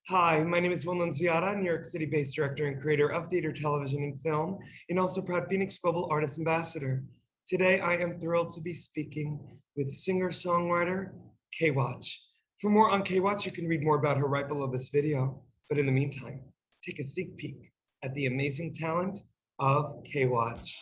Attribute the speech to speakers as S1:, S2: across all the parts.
S1: Hi, my name is Will Nunziata, New York City-based director and creator of theater, television, and film, and also proud FENIX Global Artist Ambassador. Today, I am thrilled to be speaking with singer-songwriter WACH. For more on WACH, you can read more about her right below this video. But in the meantime, take a sneak peek at the amazing talent of WACH.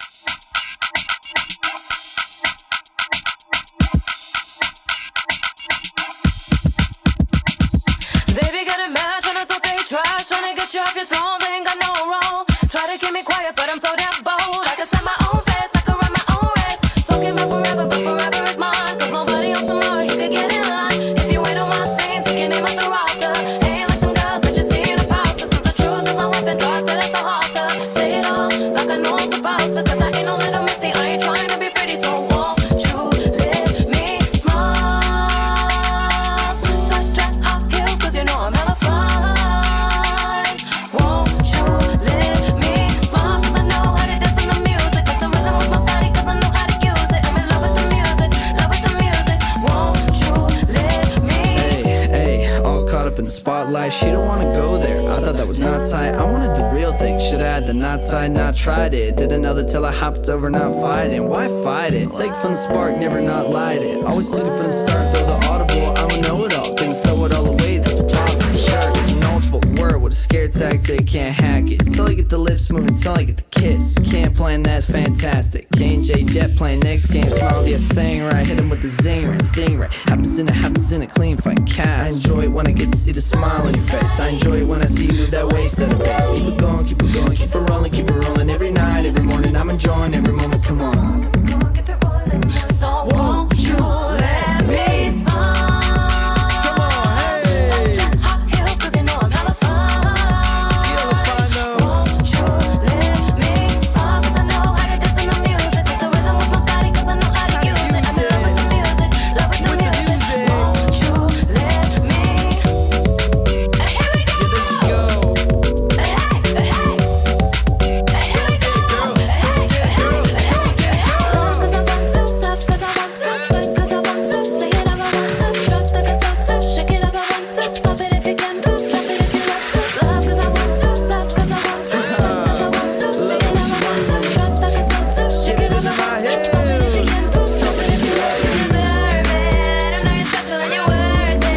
S2: Baby, getting mad when I thought they trash. Trying to get you off your throne, they ain't got no role. Try to keep me quiet, but I'm so damn bold. I can set my own pace, I can run my own race. Talking about forever, but forever is mine. Cause nobody else tomorrow, you could get in line. If you ain't on my scene, take your name off the roster. Ain't like some guys that you see in the posters. Cause the truth is my weapon, draw it at the halter. Say it all, like I know I'm supposed to. Cause I ain't no little missy, I ain't trying to be pretty. So won't you let me smile? Tight dress, high heels, cause you know I'm hella fine. Won't you let me smile? Cause I know how to dance on the music. Got the rhythm with my body cause I know how to use it. I'm in love with the music, love with the music. Won't you let me?
S3: Hey, all caught up in the spotlight. She don't wanna go there. I thought that was not tight. I wanted the real thing. Should've had the not tight, not tried it. Didn't know that till I hopped over, not fighting. Why fight it? Take from the spark, never not light it. Always took it from the start, though the audible. I'm a know-it-all. Can throw it all away. That's a problem. Sure, it's a knowledgeable word with a scare tactic. Can't hack it. Till I get the lips moving, till I get the kiss. Can't plan, that's fantastic. K&J Jet playing next game. Smile, do your thing right. Hit him with the zing right, sting right. Happens in a clean fight. Cat. I enjoy it when I get to see the smile on your face. I enjoy it when I see you move that waist at a pace. Keep it going, keep it going, keep it rolling every night, every morning. I'm enjoying every moment. Come on.
S2: Keep it rolling. So won't you let me smile?
S3: Come on, hey.
S2: Tight dress, high heels, cause you know I'm hella fine. Won't you let me smile? Cause I know how to dance in the music. Got the rhythm with my body cause I know how to use it. I'm in love with the music, love with the music. Won't you let me? And here we go. Hey, hey, hey. And here we go. Hey, hey, hey. Love cause I want to, love cause I want to, sweat cause I want to, say it up I want to, strut like a supposed to, shake it up I want to, pop it if you can do, drop it if you love to. Love cause I want to, love cause I want to, sweat cause I want to, say it up I want to, strut like a supposed to, shake it up I want to, pop it if you can do, drop it if you love to. You deserve it, I know you're special and you're worth it.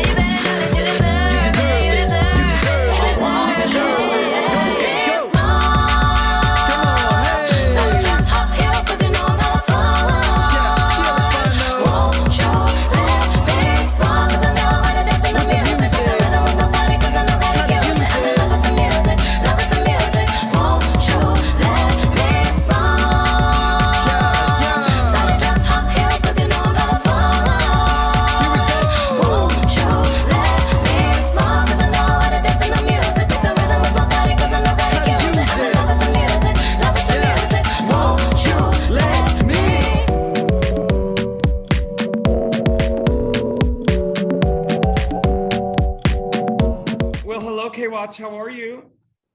S2: You better know that you deserve it, you deserve it. So won't you let me smile? Tight dress, high heels, cause you know I'm hella fine. Won't you let me smile? Cause I know how to dance in the music. Got the rhythm with my body cause I know how to use it. I'm in love with the music, love with the music. Won't you let me smile? Tight dress, high heels, cause you know I'm hella fine. Won't you let me smile? Cause I know how to dance in the music. Got the rhythm with my body cause I know how to use it. I'm in love with the music, love with the music. Won't you let me?
S1: Well, hello, WACH. How are you?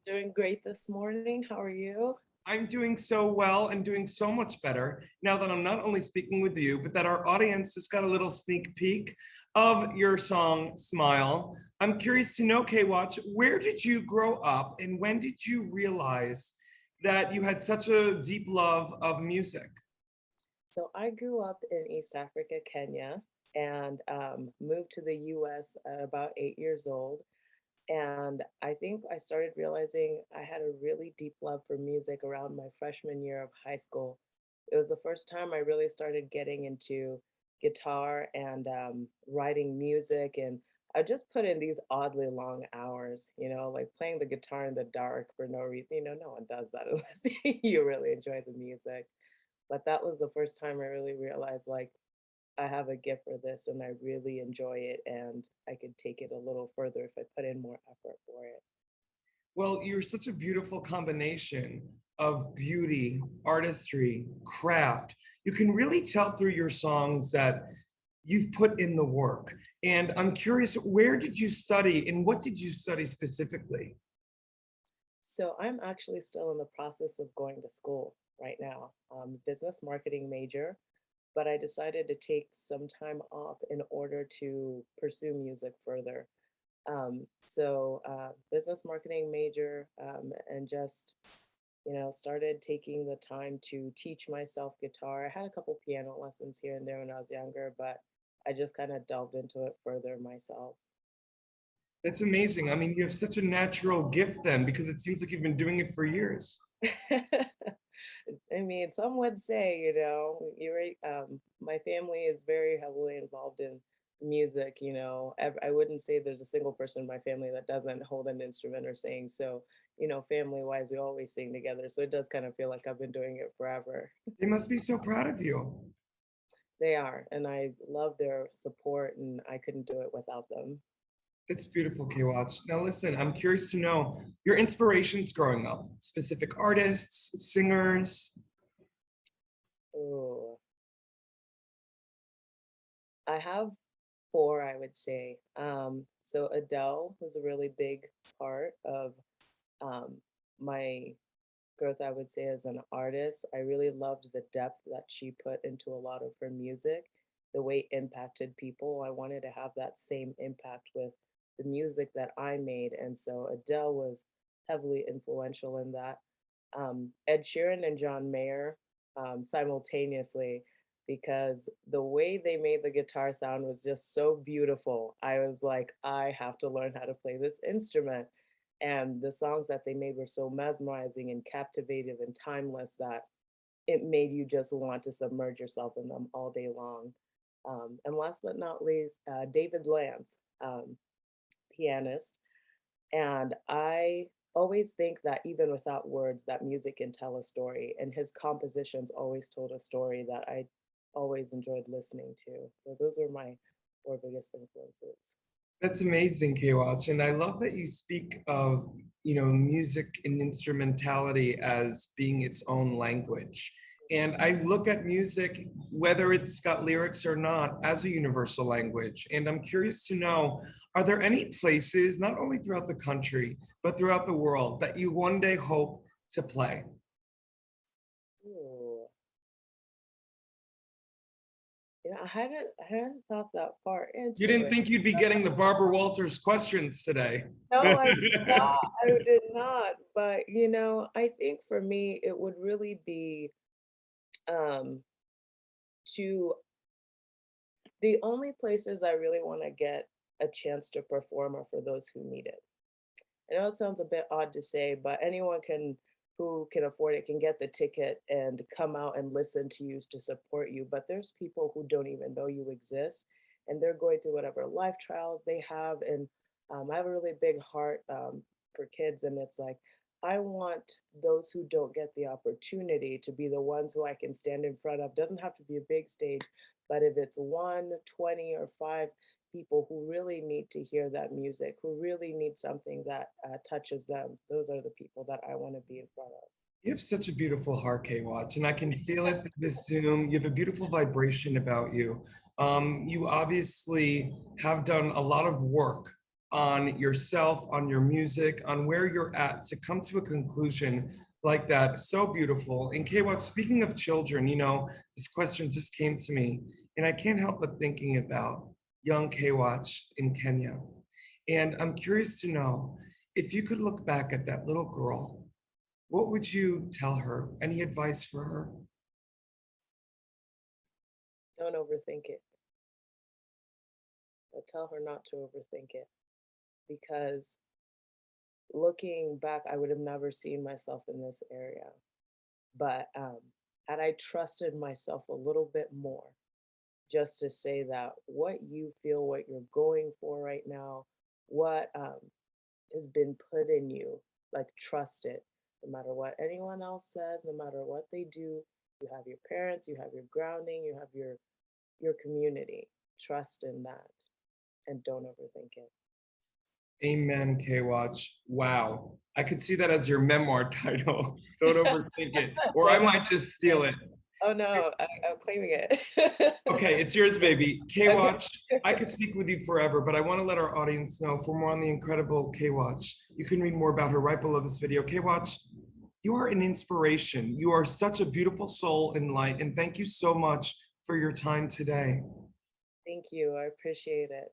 S4: Doing great this morning. How are you?
S1: I'm doing so well and doing so much better now that I'm not only speaking with you, but that our audience just got a little sneak peek of your song, Smile. I'm curious to know, WACH, where did you grow up and when did you realize that you had such a deep love of music?
S4: So I grew up in East Africa, Kenya, and moved to the US at about 8 years old. And I think I started realizing I had a really deep love for music around my freshman year of high school. It was the first time I really started getting into guitar and writing music. And I just put in these oddly long hours, like playing the guitar in the dark for no reason. No one does that unless you really enjoy the music. But that was the first time I really realized, like, I have a gift for this and I really enjoy it and I could take it a little further if I put in more effort for it.
S1: Well, you're such a beautiful combination of beauty, artistry, craft. You can really tell through your songs that you've put in the work. And I'm curious, where did you study and what did you study specifically?
S4: So I'm actually still in the process of going to school right now. I'm a business marketing major, but I decided to take some time off in order to pursue music further. Business marketing major, and just, started taking the time to teach myself guitar. I had a couple piano lessons here and there when I was younger, but I just kind of delved into it further myself.
S1: That's amazing. I mean, you have such a natural gift then, because it seems like you've been doing it for years.
S4: I mean, some would say, you're right. My family is very heavily involved in music. I wouldn't say there's a single person in my family that doesn't hold an instrument or sing. So, family wise, we always sing together. So it does kind of feel like I've been doing it forever.
S1: They must be so proud of you.
S4: They are, and I love their support, and I couldn't do it without them.
S1: That's beautiful, K-Watch. Now listen, I'm curious to know your inspirations growing up, specific artists, singers.
S4: Oh, I have four, I would say. So Adele was a really big part of um, my growth, I would say, as an artist. I really loved the depth that she put into a lot of her music, the way it impacted people. I wanted to have that same impact with the music that I made. And so Adele was heavily influential in that. Ed Sheeran and John Mayer simultaneously, because the way they made the guitar sound was just so beautiful. I was like, I have to learn how to play this instrument. And the songs that they made were so mesmerizing and captivative and timeless that it made you just want to submerge yourself in them all day long. And last but not least, David Lance, pianist. And I always think that even without words, that music can tell a story. And his compositions always told a story that I always enjoyed listening to. So those were my four biggest influences.
S1: That's amazing, K-Watch. And I love that you speak of, music and instrumentality as being its own language. And I look at music, whether it's got lyrics or not, as a universal language. And I'm curious to know, are there any places, not only throughout the country, but throughout the world, that you one day hope to play?
S4: Ooh. I hadn't thought that far
S1: You
S4: into
S1: didn't
S4: it.
S1: think you'd be getting the Barbara Walters questions today.
S4: No, I did not. I did not. But I think for me, it would really be um to the only places I really want to get a chance to perform are for those who need it. I know it sounds a bit odd to say, but anyone who can afford it can get the ticket and come out and listen to you to support you. But there's people who don't even know you exist, and they're going through whatever life trials they have. And I have a really big heart for kids, and it's like I want those who don't get the opportunity to be the ones who I can stand in front of. Doesn't have to be a big stage, but if it's 1, 20, or 5 people who really need to hear that music, who really need something that touches them, those are the people that I want to be in front of.
S1: You have such a beautiful heart, K-Watch, and I can feel it through this Zoom. You have a beautiful vibration about you. You obviously have done a lot of work on yourself, on your music, on where you're at to come to a conclusion like that. So beautiful. And K-Watch, speaking of children, this question just came to me, and I can't help but thinking about young K-Watch in Kenya. And I'm curious to know, if you could look back at that little girl, what would you tell her? Any advice for her?
S4: Don't overthink it. But tell her not to overthink it, because looking back, I would have never seen myself in this area. But had I trusted myself a little bit more, just to say that what you feel, what you're going for right now, what has been put in you, like trust it. No matter what anyone else says, no matter what they do, you have your parents, you have your grounding, you have your community. Trust in that and don't overthink it.
S1: Amen, K-Watch. Wow. I could see that as your memoir title. Don't overthink it. Or I might just steal it.
S4: Oh no, I'm claiming it.
S1: Okay, it's yours, baby. K-Watch, I could speak with you forever, but I want to let our audience know, for more on the incredible K-Watch, you can read more about her right below this video. K-Watch, you are an inspiration. You are such a beautiful soul and light, and thank you so much for your time today.
S4: Thank you. I appreciate it.